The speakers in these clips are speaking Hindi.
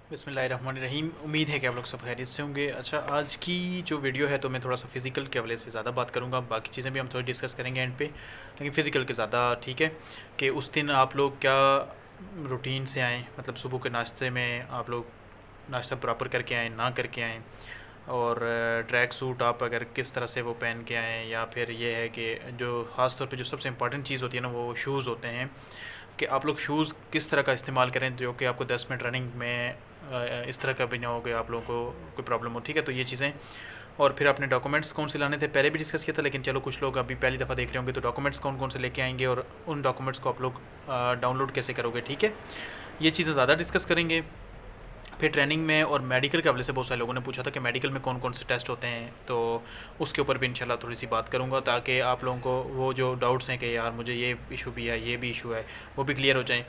बिस्मिल्लाहिर्रहमानिर्रहीम। उम्मीद है कि आप लोग सब खैरियत से होंगे। अच्छा, आज की जो वीडियो है तो मैं थोड़ा सा फ़िज़िकल के हवाले से ज़्यादा बात करूँगा। बाकी चीज़ें भी हम थोड़ी डिस्कस करेंगे एंड पे, लेकिन फ़िज़िकल के ज़्यादा ठीक है कि उस दिन आप लोग क्या रूटीन से आएँ, मतलब सुबह के नाश्ते में आप लोग नाश्ता प्रॉपर करके आएँ ना करके आएँ, और ट्रैक सूट आप अगर किस तरह से वो पहन के आएँ, या फिर ये है कि जो ख़ास तौर पे जो सबसे इम्पॉर्टेंट चीज़ होती है ना वो शूज़ होते हैं, कि आप लोग शूज़ किस तरह का इस्तेमाल करें जो कि आपको 10 मिनट रनिंग में इस तरह का भी ना हो कि आप लोगों को कोई प्रॉब्लम हो। ठीक है, तो ये चीज़ें। और फिर अपने डॉक्यूमेंट्स कौन से लाने थे पहले भी डिस्कस किया था, लेकिन चलो कुछ लोग अभी पहली दफ़ा देख रहे होंगे, तो डॉक्यूमेंट्स कौन कौन से लेके आएंगे और उन डॉक्यूमेंट्स को आप लोग डाउनलोड कैसे करोगे। ठीक है, ये चीज़ें ज़्यादा डिस्कस करेंगे। फिर ट्रेनिंग में और मेडिकल के हवाले से बहुत सारे लोगों ने पूछा था कि मेडिकल में कौन कौन से टेस्ट होते हैं, तो उसके ऊपर भी इंशाल्लाह थोड़ी सी बात करूँगा, ताकि आप लोगों को वो जो डाउट्स हैं कि यार मुझे ये इशू भी है, ये भी इशू है, वो भी क्लियर हो जाएँ।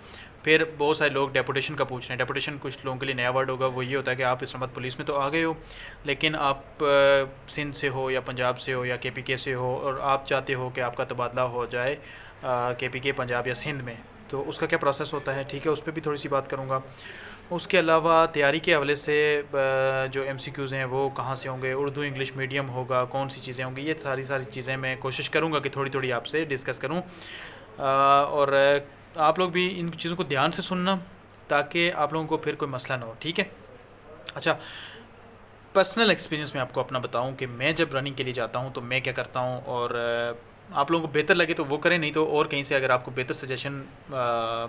फिर बहुत सारे लोग डेपुटेशन का पूछ रहे हैं। डेपुटेशन कुछ लोगों के लिए नया वर्ड होगा। वो ये होता है कि आप इस्लामाबाद पुलिस में तो आ गए हो, लेकिन आप सिंध से हो या पंजाब से हो या KPK से हो, और आप चाहते हो कि आपका तबादला हो जाए KPK पंजाब या सिंध में, तो उसका क्या प्रोसेस होता है। ठीक है, उस पर भी थोड़ी सी बात करूँगा। उसके अलावा तैयारी के हवाले से जो MCQs हैं वो कहाँ से होंगे, उर्दू इंग्लिश मीडियम होगा, कौन सी चीज़ें होंगी, ये सारी सारी चीज़ें मैं कोशिश करूँगा कि थोड़ी थोड़ी आपसे डिस्कस करूँ। और आप लोग भी इन चीज़ों को ध्यान से सुनना, ताकि आप लोगों को फिर कोई मसला ना हो। ठीक है। अच्छा, पर्सनल एक्सपीरियंस मैं आपको अपना बताऊं कि मैं जब रनिंग के लिए जाता हूं तो मैं क्या करता हूं, और आप लोगों को बेहतर लगे तो वो करें, नहीं तो और कहीं से अगर आपको बेहतर सजेशन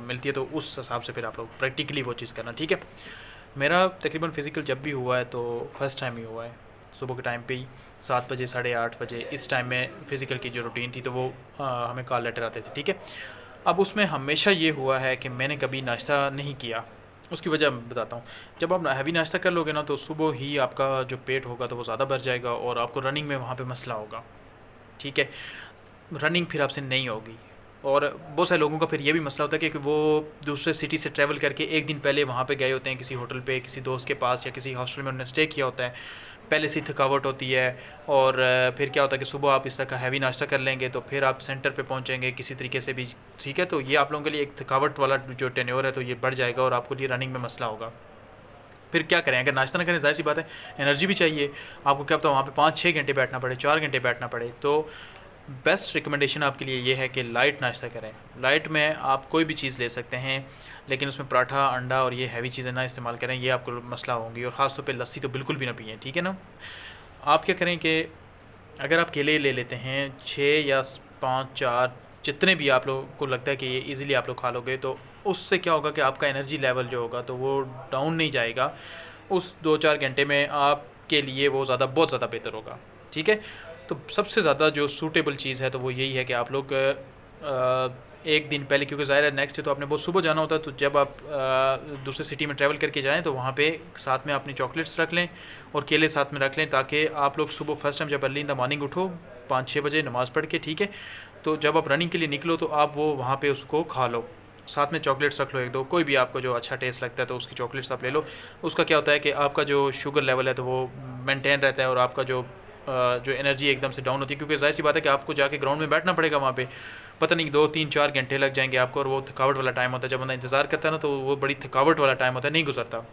मिलती है तो उस हिसाब से फिर आप लोग प्रैक्टिकली वो चीज़ करना। ठीक है, मेरा तकरीबन फ़िज़िकल जब भी हुआ है तो फर्स्ट टाइम ही हुआ है, सुबह के टाइम पे ही 7 बजे 8:30 बजे इस टाइम में फ़िज़िकल की जो रूटीन थी तो वो हमें कॉल लेटर आते थे। ठीक है, अब उसमें हमेशा ये हुआ है कि मैंने कभी नाश्ता नहीं किया। उसकी वजह मैं बताता हूँ। जब आप हैवी नाश्ता कर लोगे ना तो सुबह ही आपका जो पेट होगा तो वो ज़्यादा भर जाएगा, और आपको रनिंग में वहाँ पे मसला होगा। ठीक है, रनिंग फिर आपसे नहीं होगी। और बहुत सारे लोगों का फिर ये भी मसला होता है कि वो दूसरे सिटी से ट्रैवल करके एक दिन पहले वहाँ पे गए होते हैं, किसी होटल पे, किसी दोस्त के पास या किसी हॉस्टल में उन्होंने स्टे किया होता है, पहले से थकावट होती है। और फिर क्या होता है कि सुबह आप इस तरह का हैवी नाश्ता कर लेंगे तो फिर आप सेंटर पे पहुँचेंगे किसी तरीके से भी। ठीक है, तो ये आप लोगों के लिए एक थकावट वाला जो टेन्योर है तो ये बढ़ जाएगा, और आपको लिए रनिंग में मसला होगा। फिर क्या करें, अगर नाश्ता ना करें, जाहिर सी बात है एनर्जी भी चाहिए आपको। क्या पता वहाँ पे 5-6 घंटे बैठना पड़े, 4 घंटे बैठना पड़े। तो बेस्ट रिकमेंडेशन आपके लिए ये है कि लाइट नाश्ता करें। लाइट में आप कोई भी चीज़ ले सकते हैं, लेकिन उसमें पराठा, अंडा और ये हैवी चीज़ें ना इस्तेमाल करें, ये आपको मसला होंगी। और ख़ास तौर पे लस्सी तो बिल्कुल भी ना पिएँ। ठीक है ना। आप क्या करें कि अगर आप केले ले लेते हैं 6 या 5, 4, जितने भी आप लोगों को लगता है कि ये इजीली आप लोग खा लोगे, तो उससे क्या होगा कि आपका एनर्जी लेवल जो होगा तो वो डाउन नहीं जाएगा। उस 2-4 घंटे में आपके लिए वो ज़्यादा बहुत ज़्यादा बेहतर होगा। ठीक है, तो सबसे ज़्यादा जो सूटेबल चीज़ है तो वो यही है कि आप लोग एक दिन पहले, क्योंकि ज़ाहिर है नेक्स्ट डे तो आपने बहुत सुबह जाना होता है, तो जब आप दूसरे सिटी में ट्रैवल करके जाएँ तो वहाँ पे साथ में अपनी चॉकलेट्स रख लें और केले साथ में रख लें, ताकि आप लोग सुबह फर्स्ट टाइम जब अर्ली इन द मॉर्निंग उठो 5-6 बजे नमाज़ पढ़ के, ठीक है, तो जब आप रनिंग के लिए निकलो तो आप वो वहाँ पे उसको खा लो। साथ में चॉकलेट्स रख लो, एक दो, कोई भी आपको जो अच्छा टेस्ट लगता है तो उसकी चॉकलेट्स आप ले लो। उसका क्या होता है कि आपका जो शुगर लेवल है तो वो मेंटेन रहता है, और आपका जो एनर्जी एकदम से डाउन होती है, क्योंकि जाहिर सी बात है कि आपको जाके ग्राउंड में बैठना पड़ेगा वहाँ पे, पता नहीं 2-3-4 घंटे लग जाएंगे आपको, और वो थकावट वाला टाइम होता है। जब बंदा इंतज़ार करता है ना तो वो बड़ी थकावट वाला टाइम होता है, नहीं गुजरता।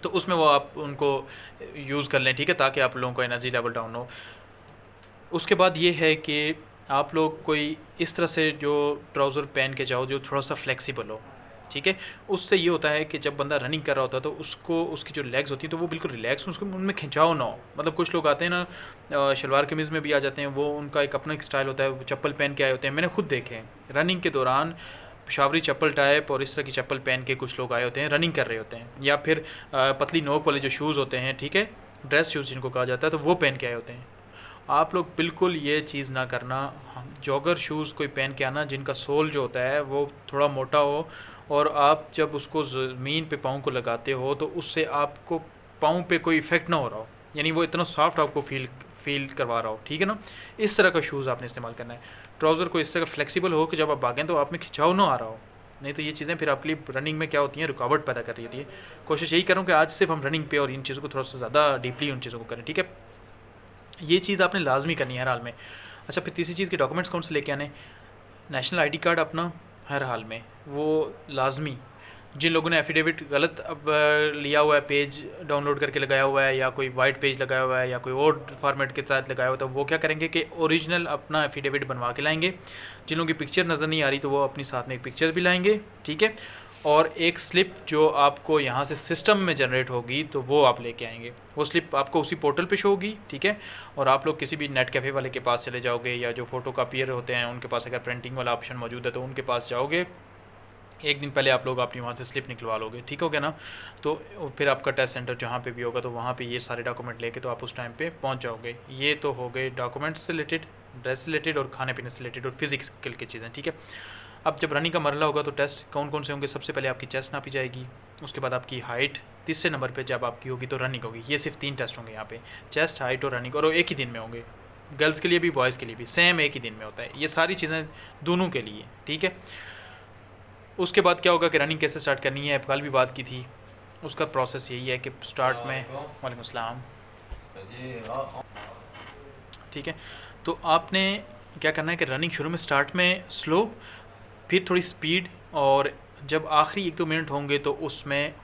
तो उसमें वो आप उनको यूज़ कर लें। ठीक है, ताकि आप लोगों का एनर्जी लेवल डाउन हो। उसके बाद ये है कि आप लोग कोई इस तरह से जो ट्राउज़र पहन के जाओ जो थोड़ा सा फ्लेक्सिबल हो। ठीक है, उससे ये होता है कि जब बंदा रनिंग कर रहा होता है तो उसको उसकी जो लेग्स होती हैं तो वो बिल्कुल रिलैक्स हो, उसको उनमें खिंचाव ना हो। मतलब कुछ लोग आते हैं ना शलवार कमीज़ में भी आ जाते हैं, वो उनका एक अपना एक स्टाइल होता है, वो चप्पल पहन के आए होते हैं। मैंने खुद देखे हैं रनिंग के दौरान पेशावरी चप्पल टाइप और इस तरह की चप्पल पहन के कुछ लोग आए होते हैं, रनिंग कर रहे होते हैं, या फिर पतली नोक वाले जो शूज़ होते हैं, ठीक है, ड्रेस शूज़ जिनको कहा जाता है, तो वो पहन के आए होते हैं। आप लोग बिल्कुल ये चीज़ ना करना। जॉगर शूज़ कोई पहन के आना जिनका सोल जो होता है वो थोड़ा मोटा हो, और आप जब उसको ज़मीन पे पाँव को लगाते हो तो उससे आपको पाँव पे कोई इफ़ेक्ट ना हो रहा हो, यानी वो इतना सॉफ्ट आपको फील करवा रहा हो। ठीक है ना, इस तरह का शूज़ आपने इस्तेमाल करना है। ट्राउज़र को इस तरह का फ्लेक्सिबल हो कि जब आप भागें तो आप में खिंचाव ना आ रहा हो, नहीं तो ये चीज़ें फिर आपके लिए रनिंग में क्या होती हैं, रुकावट पैदा कर रही होती है। कोशिश यही करूँ कि आज सिर्फ हम रनिंग पे और इन चीज़ों को थोड़ा सा ज़्यादा डीपली उन चीज़ों को करें। ठीक है, ये चीज़ आपने लाजमी करनी है हर हाल में। अच्छा, फिर तीसरी चीज़ के डॉक्यूमेंट्स कौन से लेके आने। नेशनल आईडी कार्ड अपना हर हाल में वो लाजमी, जिन लोगों ने एफिडेविट गलत अब लिया हुआ है, पेज डाउनलोड करके लगाया हुआ है या कोई वाइट पेज लगाया हुआ है या कोई और फॉर्मेट के साथ लगाया हुआ है, तो वो क्या करेंगे कि ओरिजिनल अपना एफिडेविट बनवा के लाएंगे। जिन लोगों की पिक्चर नज़र नहीं आ रही तो वो अपनी साथ में एक पिक्चर भी लाएंगे, ठीक है, और एक स्लिप जो आपको यहाँ से सिस्टम में जनरेट होगी तो वो आप लेके आएंगे। वो स्लिप आपको उसी पोर्टल पे शो होगी, ठीक है, और आप लोग किसी भी नेट कैफ़े वाले के पास चले जाओगे या जो फ़ोटो कापियर होते हैं उनके पास अगर प्रिंटिंग वाला ऑप्शन मौजूद है तो उनके पास जाओगे, एक दिन पहले आप लोग अपनी वहाँ से स्लिप निकलवा लोगे, ठीक हो गया ना। तो फिर आपका टेस्ट सेंटर जहाँ पे भी होगा तो वहाँ पे ये सारे डॉक्यूमेंट लेके तो आप उस टाइम पे पहुँच जाओगे। ये तो हो गए डॉक्यूमेंट्स से रिलेटेड, ड्रेस से रिलेटेड और खाने पीने से रिलेटेड और फिजिकल की चीज़ें, ठीक है। अब जब रनिंग का मरला होगा तो टेस्ट कौन कौन से होंगे? सबसे पहले आपकी चेस्ट नापी जाएगी, उसके बाद आपकी हाइट, तीसरे नंबर पर जब आपकी होगी तो रनिंग होगी। ये सिर्फ 3 टेस्ट होंगे यहाँ पे, चेस्ट, हाइट और रनिंग, और एक ही दिन में होंगे। गर्ल्स के लिए भी बॉयज़ के लिए भी सेम एक ही दिन में होता है। ये सारी चीज़ें दोनों के लिए, ठीक है। उसके बाद क्या होगा कि रनिंग कैसे स्टार्ट करनी है, कल भी बात की थी। उसका प्रोसेस यही है कि स्टार्ट में, वालेकुम अस्सलाम, ठीक है, तो आपने क्या करना है कि रनिंग शुरू में स्टार्ट में स्लो, फिर थोड़ी स्पीड, और जब आखिरी 1-2 मिनट होंगे तो उसमें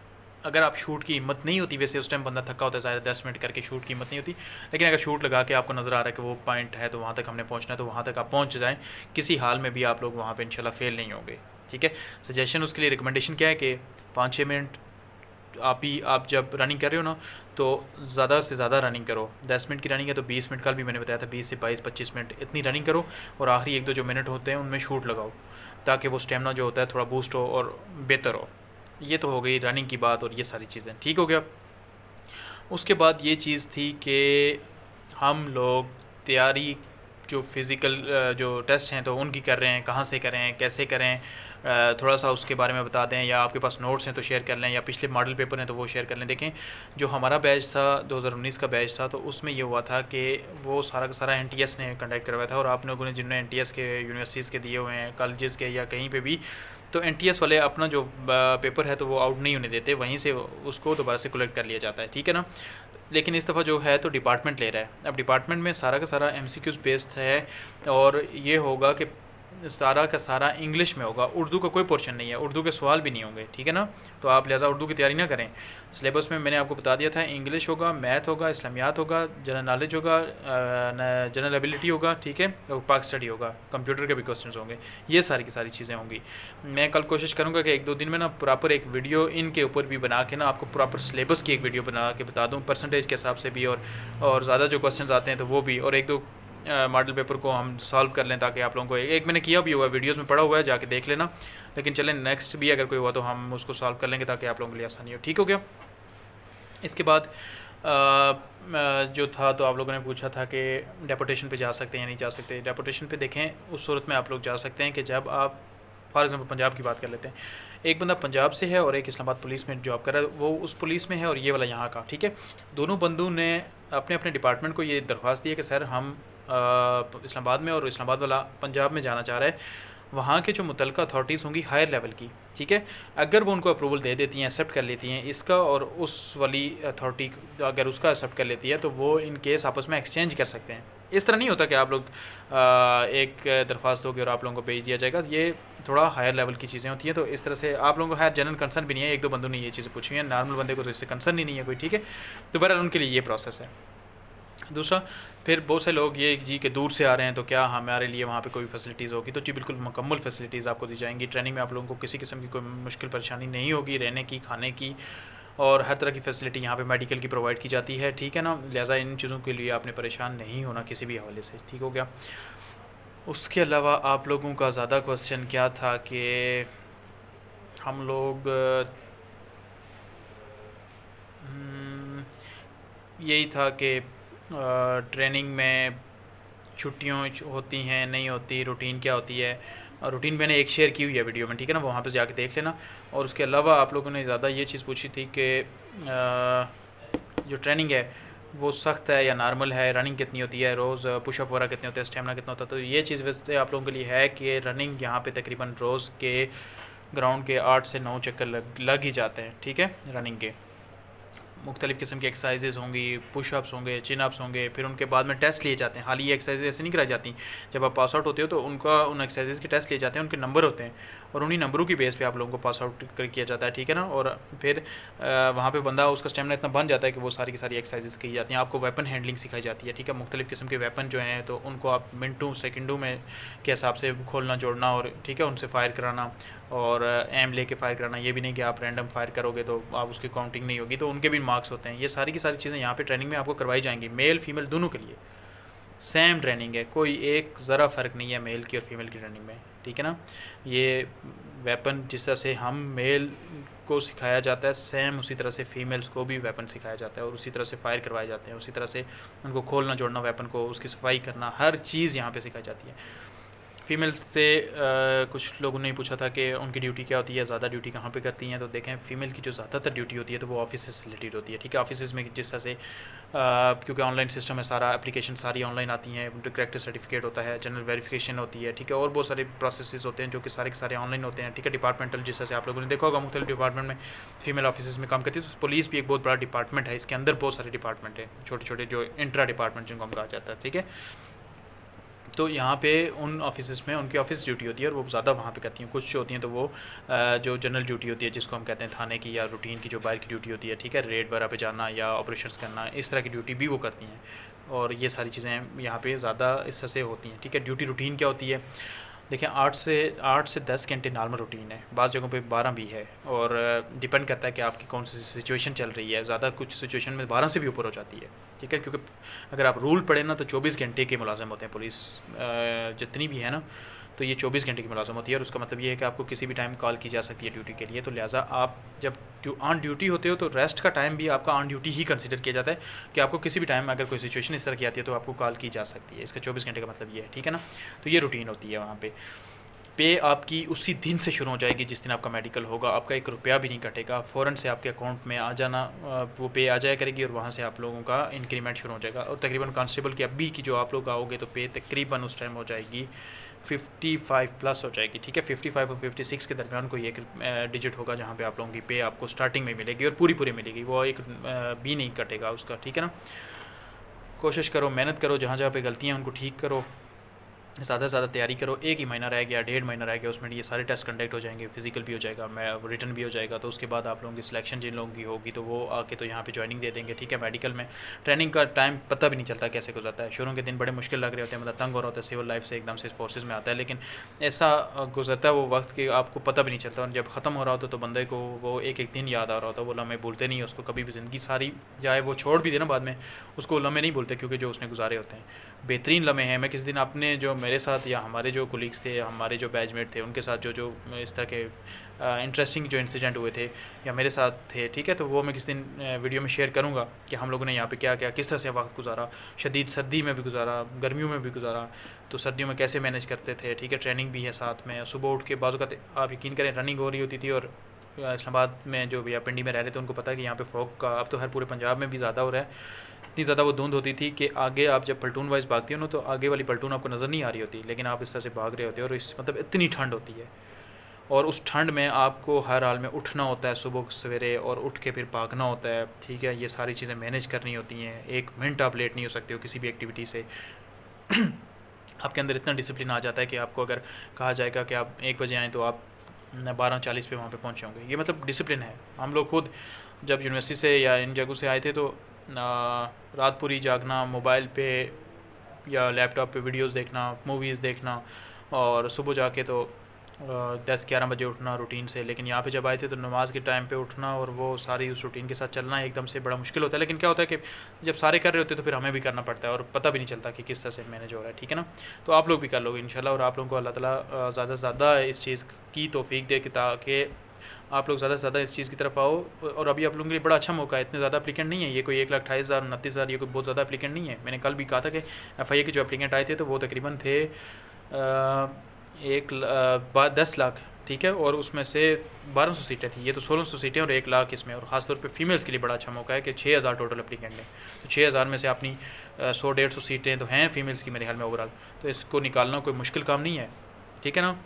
अगर आप शूट की हिम्मत नहीं होती, वैसे उस टाइम बंदा थका होता है, ज़्यादा 10 मिनट करके शूट की हिम्मत नहीं होती, लेकिन अगर शूट लगा के आपको नज़र आ रहा है कि वो पॉइंट है तो वहाँ तक हमने पहुँचना है तो वहाँ तक आप पहुँच जाएँ। किसी हाल में भी आप लोग वहाँ पे इंशाल्लाह फेल नहीं होंगे, ठीक है। सजेशन उसके लिए रिकमेंडेशन क्या है कि 5-6 मिनट आप जब रनिंग कर रहे हो ना तो ज़्यादा से ज़्यादा रनिंग करो। 10 मिनट की रनिंग है तो 20 मिनट, कल भी मैंने बताया था 20 से 22-25 मिनट इतनी रनिंग करो, और आखिरी 1-2 जो मिनट होते हैं उनमें शूट लगाओ ताकि वो स्टेमिना जो होता है थोड़ा बूस्ट हो और बेहतर हो। ये तो हो गई रनिंग की बात और ये सारी चीज़ें, ठीक हो गया। उसके बाद ये चीज़ थी कि हम लोग तैयारी जो फ़िज़िकल जो टेस्ट हैं तो उनकी कर रहे हैं, कहाँ से करें, कैसे करें, थोड़ा सा उसके बारे में बता दें, या आपके पास नोट्स हैं तो शेयर कर लें, या पिछले मॉडल पेपर हैं तो वो शेयर कर लें। देखें, जो हमारा बैच था 2019 का बैच था तो उसमें ये हुआ था कि वो सारा का सारा NTS ने कंडक्ट करवाया था, और आप लोगों ने जिन्होंने NTS के यूनिवर्सिटीज़ के दिए हुए हैं, कॉलेजेस के या कहीं पे भी, तो NTS वाले अपना जो पेपर है तो वो आउट नहीं होने देते, वहीं से उसको दोबारा से कलेक्ट कर लिया जाता है, ठीक है ना। लेकिन इस दफ़ा जो है तो डिपार्टमेंट ले रहा है। अब डिपार्टमेंट में सारा का सारा MCQs बेस्ड है, और ये होगा कि सारा का सारा इंग्लिश में होगा, उर्दू का कोई पोर्शन नहीं है, उर्दू के सवाल भी नहीं होंगे, ठीक है ना। तो आप लिहाजा उर्दू की तैयारी ना करें। सिलेबस में मैंने आपको बता दिया था, इंग्लिश होगा, मैथ होगा, इस्लामियात होगा, जनरल नॉलेज होगा, जनरल एबिलिटी होगा, ठीक है, और पाक स्टडी होगा, कंप्यूटर के भी क्वेश्चन होंगे। ये सारी की सारी चीज़ें होंगी। मैं कल कोशिश करूँगा कि 1-2 दिन में ना प्रॉपर एक वीडियो इनके ऊपर भी बना के ना आपको प्रॉपर सिलेबस की एक वीडियो बना के बता दूँ परसेंटेज के हिसाब से भी, और ज़्यादा जो क्वेश्चन आते हैं तो वो भी, और 1-2 मॉडल पेपर को हम सॉल्व कर लें, ताकि आप लोगों को एक मैंने किया भी हुआ, वीडियोस में पड़ा हुआ है, जाके देख लेना। लेकिन चलें, नेक्स्ट भी अगर कोई हुआ तो हम उसको सॉल्व कर लेंगे ताकि आप लोगों के लिए आसानी हो, ठीक हो गया। इसके बाद जो था तो आप लोगों ने पूछा था कि डेपुटेशन पे जा सकते हैं या नहीं जा सकते। डेपुटेशन पे देखें, उस सूरत में आप लोग जा सकते हैं कि जब आप, फॉर एग्जांपल पंजाब की बात कर लेते हैं, एक बंदा पंजाब से है और एक इस्लामाबाद पुलिस में जॉब कर रहा है, वो उस पुलिस में है और ये वाला यहाँ का, ठीक है। दोनों बंदों ने अपने अपने डिपार्टमेंट को ये दरख्वास्त दी है कि सर हम इस्लामाबाद में, और इस्लामाबाद वाला पंजाब में जाना चाह रहा है। वहाँ के जो मुतल्लिका अथॉरिटीज़ होंगी हायर लेवल की, ठीक है, अगर वो उनको अप्रूवल दे देती हैं, एक्सेप्ट कर लेती हैं इसका, और उस वाली अथॉरिटी अगर उसका एक्सेप्ट कर लेती है तो वो इन केस आपस में एक्सचेंज कर सकते हैं। इस तरह नहीं होता कि आप लोग एक दरख्वास्त होगी और आप लोगों को भेज दिया जाएगा। ये थोड़ा हायर लेवल की चीज़ें होती हैं, तो इस तरह से आप लोगों को हायर जनरल कंसर्न भी नहीं है। 1-2 बंदों ने ये चीज़ें पूछी हैं, नॉर्मल बंदे को तो इससे कंसर्न ही नहीं है कोई, ठीक है। तो बहरहाल उनके लिए ये प्रोसेस है। दूसरा, फिर बहुत से लोग ये जी कि दूर से आ रहे हैं तो क्या हमारे लिए वहाँ पे कोई फैसिलिटीज़ होगी, तो जी बिल्कुल मुकम्मल फैसिलिटीज़ आपको दी जाएंगी। ट्रेनिंग में आप लोगों को किसी किस्म की कोई मुश्किल परेशानी नहीं होगी, रहने की, खाने की, और हर तरह की फैसिलिटी यहाँ पे मेडिकल की प्रोवाइड की जाती है, ठीक है ना। लिहाजा इन चीज़ों के लिए आपने परेशान नहीं होना किसी भी हवाले से, ठीक हो गया। उसके अलावा आप लोगों का ज़्यादा क्वेश्चन क्या था कि हम लोग यही था कि ट्रेनिंग में छुट्टियों होती हैं नहीं होती, रूटीन क्या होती है। और रूटीन मैंने एक शेयर की हुई है वीडियो में, ठीक है ना, वहाँ पे जाके देख लेना। और उसके अलावा आप लोगों ने ज़्यादा ये चीज़ पूछी थी कि जो ट्रेनिंग है वो सख्त है या नॉर्मल है, रनिंग कितनी होती है, रोज़ पुशअप वगैरह कितने होते हैं, स्टेमिना कितना होता है। तो ये चीज़ वैसे आप लोगों के लिए है कि रनिंग यहाँ पे तकरीबन रोज़ के ग्राउंड के 8 से 9 चक्कर लग ही जाते हैं, ठीक है, रनिंग के। मुख्तलिफ़ किस्म की एक्सरसाइजेज़ होंगी, पुशअप्स होंगे, चिन अप्स होंगे, फिर उनके बाद में टेस्ट लिए जाते हैं। हाल ये एक्सरसाइज ऐसे नहीं कराई जाती। जब आप पास आउट होते हो तो उनका उन एक्सरसाइजेज़ के टेस्ट लिए जाते हैं, उनके नंबर होते हैं और उन्हीं नंबरों की बेस पे आप लोगों को पास आउट किया जाता है, ठीक है ना। और फिर वहाँ पे बंदा उसका स्टेमिना इतना बन जाता है कि वो सारी की सारी एक्सरसाइजेज़ की जाती हैं। आपको वेपन हैंडलिंग सिखाई जाती है, ठीक है। मुख्तलिफ़ किस्म के वेपन जो हैं तो उनको आप मिनटों सेकंडों में के हिसाब से खोलना जोड़ना और ठीक है उनसे फायर कराना और एम लेके फायर कराना। ये भी नहीं कि आप रैंडम फायर करोगे तो आप उसकी काउंटिंग नहीं होगी, तो उनके भी मार्क्स होते हैं। ये सारी की सारी चीज़ें यहाँ पे ट्रेनिंग में आपको करवाई जाएंगी। मेल फीमेल दोनों के लिए सेम ट्रेनिंग है, कोई एक ज़रा फ़र्क नहीं है मेल की और फीमेल की ट्रेनिंग में, ठीक है ना। ये वेपन जिस तरह से हम मेल को सिखाया जाता है, सेम उसी तरह से फ़ीमेल्स को भी वेपन सिखाया जाता है और उसी तरह से फायर करवाए जाते हैं, उसी तरह से उनको खोलना जोड़ना वेपन को, उसकी सफाई करना, हर चीज़ यहाँ पे सिखाई जाती है। फ़ीमेल्स से कुछ लोगों ने पूछा था कि उनकी ड्यूटी क्या होती है, ज़्यादा ड्यूटी कहाँ पे करती हैं। तो देखें फ़ीमेल की जो ज़्यादातर ड्यूटी होती है तो वो ऑफिस से रिलेटेड होती है, ठीक है। ऑफिस में जिस तरह से क्योंकि ऑनलाइन सिस्टम है, सारा एप्लीकेशन सारी ऑनलाइन आती हैं, करेक्टर सर्टिफिकेट होता है, जनरल वेरिफिकेशन होती है, ठीक है। और बहुत सारे प्रोसेस होते हैं जो कि सारे के सारे ऑनलाइन होते हैं, ठीक है। डिपार्टमेंटल जिस तरह से आप लोगों ने देखा होगा मुख्तलिफ डिपार्टमेंट में फीमेल ऑफिस में काम करती है। तो पुलिस भी एक बहुत बड़ा डिपार्टमेंट है, इसके अंदर बहुत सारे डिपार्टमेंट हैं, छोटे छोटे जो इंट्रा डिपार्टमेंट जिनको हम कहा जाता है, ठीक है। तो यहाँ पे उन ऑफिस में उनकी ऑफिस ड्यूटी होती है और वो ज़्यादा वहाँ पे करती हैं। कुछ होती हैं तो वो जो जनरल ड्यूटी होती है जिसको हम कहते हैं थाने की या रूटीन की जो बाहर की ड्यूटी होती है, ठीक है, रेड वगैरह पे जाना या ऑपरेशंस करना, इस तरह की ड्यूटी भी वो करती हैं। और ये सारी चीज़ें यहाँ पे ज़्यादा इस तरह से होती हैं, ठीक है। ड्यूटी रूटीन क्या होती है, देखिए 8 से 10 घंटे नॉर्मल रूटीन है, बाज़ जगहों पे 12 भी है और डिपेंड करता है कि आपकी कौन सी सिचुएशन चल रही है। ज़्यादा कुछ सिचुएशन में 12 से भी ऊपर हो जाती है, ठीक है। क्योंकि अगर आप रूल पढ़े ना तो 24 घंटे के मुलाजिम होते हैं पुलिस जितनी भी है ना, तो ये 24 घंटे की मुलाजिम होती है। और उसका मतलब ये है कि आपको किसी भी टाइम कॉल की जा सकती है ड्यूटी के लिए। तो लिहाजा आप जब ऑन ड्यूटी होते हो तो रेस्ट का टाइम भी आपका ऑन ड्यूटी ही कंसिडर किया जाता है कि आपको किसी भी टाइम अगर कोई सिचुएशन इस तरह की आती है तो आपको कॉल की जा सकती है। इसका 24 घंटे का मतलब ये है, ठीक है ना। तो ये रूटीन होती है वहाँ पे। पे आपकी उसी दिन से शुरू हो जाएगी जिस दिन आपका मेडिकल होगा। आपका 1 रुपया भी नहीं कटेगा, फ़ौरन से आपके अकाउंट में आ जाना वो पे आ जाया करेगी और वहाँ से आप लोगों का इंक्रीमेंट शुरू हो जाएगा। और तकरीबन कांस्टेबल की अभी की जो आप लोग आओगे तो पे तकरीबन उस टाइम हो जाएगी 55 प्लस हो जाएगी, ठीक है। 55 और 56 के दरमियान कोई एक डिजिट होगा जहाँ पे आप लोगों की पे आपको स्टार्टिंग में मिलेगी और पूरी मिलेगी, वो एक भी नहीं कटेगा उसका, ठीक है ना। कोशिश करो, मेहनत करो, जहाँ जहाँ पे गलतियाँ उनको ठीक करो, ज़्यादा से ज़्यादा तैयारी करो। 1 ही महीना रह गया, 1.5 महीना रह गया, उसमें ये सारे टेस्ट कंडक्ट हो जाएंगे, फिजिकल भी हो जाएगा, मैं रिटर्न भी हो जाएगा। तो उसके बाद आप लोगों की सिलेक्शन जिन लोगों की होगी तो वो आके तो यहाँ पे ज्वाइनिंग दे देंगे, ठीक है। मेडिकल में ट्रेनिंग का टाइम पता भी नहीं चलता कैसे गुजरता है। शुरू के दिन बड़े मुश्किल लग रहे होते हैं, मतलब तंग हो रहा होता है सिविल लाइफ से एकदम से फोर्सेज में आता है, लेकिन ऐसा गुजरता है वो वक्त कि आपको पता भी नहीं चलता। और जब ख़त्म हो रहा होता तो बंदे को वो एक एक दिन याद आ रहा होता है, वो लम्हे भूलते नहीं है उसको कभी भी। ज़िंदगी सारी चाहे वो छोड़ भी देना बाद में, उसको लम्हे नहीं भूलते क्योंकि जो उसने गुजारे होते हैं बेहतरीन लम्हे हैं। मैं किसी दिन अपने जो मेरे साथ या हमारे जो कोलीग्स थे, हमारे जो बैचमेट थे, उनके साथ जो इस तरह के इंटरेस्टिंग जो इंसिडेंट हुए थे या मेरे साथ थे, ठीक है, तो वो मैं किसी दिन वीडियो में शेयर करूँगा कि हम लोगों ने यहाँ पे क्या क्या किस तरह से वक्त गुजारा। शदीद सर्दी में भी गुजारा, गर्मियों में भी गुजारा, तो सर्दियों में कैसे मैनेज करते थे, ठीक है। ट्रेनिंग भी है साथ में। सुबह उठ के बाज़ औक़ात आप यकीन करें रनिंग हो रही होती थी और इस्लामाबाद में जो भैया पिंडी में रह रहे थे उनको पता है कि यहाँ पे फॉग का अब तो हर पूरे पंजाब में भी ज़्यादा हो रहा है। इतनी ज़्यादा वो धुंध होती थी कि आगे आप जब प्लटून वाइज भागती हो ना तो आगे वाली प्लटून आपको नज़र नहीं आ रही होती, लेकिन आप इस तरह से भाग रहे होते हो और इस मतलब इतनी ठंड होती है। और उस ठंड में आपको हर हाल में उठना होता है सुबह सवेरे और उठ के फिर भागना होता है, ठीक है। ये सारी चीज़ें मैनेज करनी होती हैं। 1 मिनट आप लेट नहीं हो सकते हो किसी भी एक्टिविटी से। आपके अंदर इतना डिसिप्लिन आ जाता है कि आपको अगर कहा जाएगा कि आप 1 बजे आएँ तो आप 12:40 पे वहाँ पे पहुँचे होंगे। ये मतलब डिसिप्लिन है। हम लोग खुद जब यूनिवर्सिटी से या इन जगहों से आए थे तो रात पूरी जागना, मोबाइल पे या लैपटॉप पे वीडियोस देखना, मूवीज़ देखना और सुबह जाके तो 10-11 बजे उठना रूटीन से। लेकिन यहाँ पे जब आए थे तो नमाज़ के टाइम पे उठना और वो सारी उस रूटीन के साथ चलना एकदम से बड़ा मुश्किल होता है। लेकिन क्या होता है कि जब सारे कर रहे होते हैं तो फिर हमें भी करना पड़ता है और पता भी नहीं चलता कि किस तरह से मैनेज हो रहा है, ठीक है ना। तो आप लोग भी कर लोगे इंशाल्लाह और आप लोगों को अल्लाह ताला ज़्यादा से ज़्यादा इस चीज़ की तौफीक दे कि ताकि आप लोग ज़्यादा से ज़्यादा इस चीज़ की तरफ आओ। और अभी आप लोगों के लिए बड़ा अच्छा मौका है, इतने ज़्यादा एप्लीकेंट नहीं है, ये कोई 1,28,000 29,000 ये कोई बहुत ज़्यादा एप्लीकेंट नहीं है। मैंने कल भी कहा था कि FIA के जो एप्लीकेंट आए थे तो वो तकरीबन थे 10 लाख, ठीक है। और उसमें से 1200 सीटें थी, ये तो 1600 सीटें और 1 लाख इसमें। और ख़ासतौर पे फीमेल्स के लिए बड़ा अच्छा मौका है कि 6,000 टोटल एप्लीकेंट हैं। तो 6,000 में से अपनी 100-150 सीटें तो हैं फीमेल्स की मेरे ख्याल में ओवरऑल, तो इसको निकालना कोई मुश्किल काम नहीं है, ठीक है ना।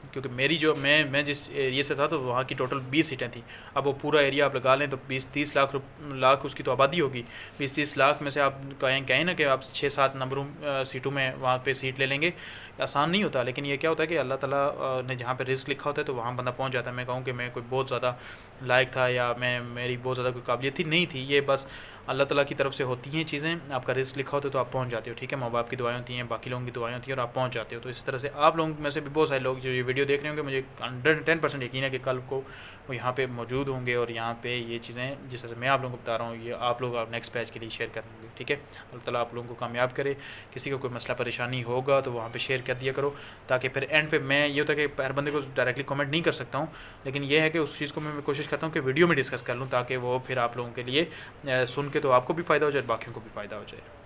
क्योंकि मेरी जो मैं जिस एरिया से था तो वहाँ की टोटल 20 सीटें थी। अब वो पूरा एरिया आप लगा लें तो 20-30 लाख उसकी तो आबादी होगी। 20-30 लाख में से आप कहें ना कि आप 6-7 नंबरों सीटों में वहाँ पे सीट ले लेंगे, आसान नहीं होता। लेकिन ये क्या होता है कि अल्लाह ताला ने जहाँ पे रिस्क लिखा होता है तो वहाँ बंदा पहुँच जाता है। मैं कहूँ कि मैं कोई बहुत ज़्यादा लायक था या मेरी बहुत ज़्यादा कोई काबिलियत थी, नहीं थी, ये बस अल्लाह ताला की तरफ से होती हैं चीज़ें। आपका रिस्क लिखा होता है तो आप पहुंच जाते हो, ठीक है। माँ बाप की दुआएं होती हैं, बाकी लोगों की दुआएं होती हैं और आप पहुंच जाते हो। तो इस तरह से आप लोगों में से भी बहुत सारे लोग जो ये वीडियो देख रहे होंगे, मुझे 110% यकीन है कि कल को वो यहाँ पे मौजूद होंगे और यहाँ पे ये चीज़ें जिस तरह से मैं आप लोगों को बता रहा हूँ ये आप लोग नेक्स्ट बैच के लिए शेयर करेंगे, ठीक है। अल्लाह ताला आप लोगों को कामयाब करे। किसी को कोई मसला परेशानी होगा तो वहाँ पे शेयर कर दिया करो, ताकि फिर एंड पे मैं ये होता है कि हर बंदे को डायरेक्टली कमेंट नहीं कर सकता हूँ, लेकिन ये है कि उस चीज़ को मैं कोशिश करता हूँ कि वीडियो में डिस्कस कर लूँ, ताकि वो फिर आप लोगों के लिए सुन के तो आपको भी फ़ायदा हो जाए, बाकियों को भी फ़ायदा हो जाए।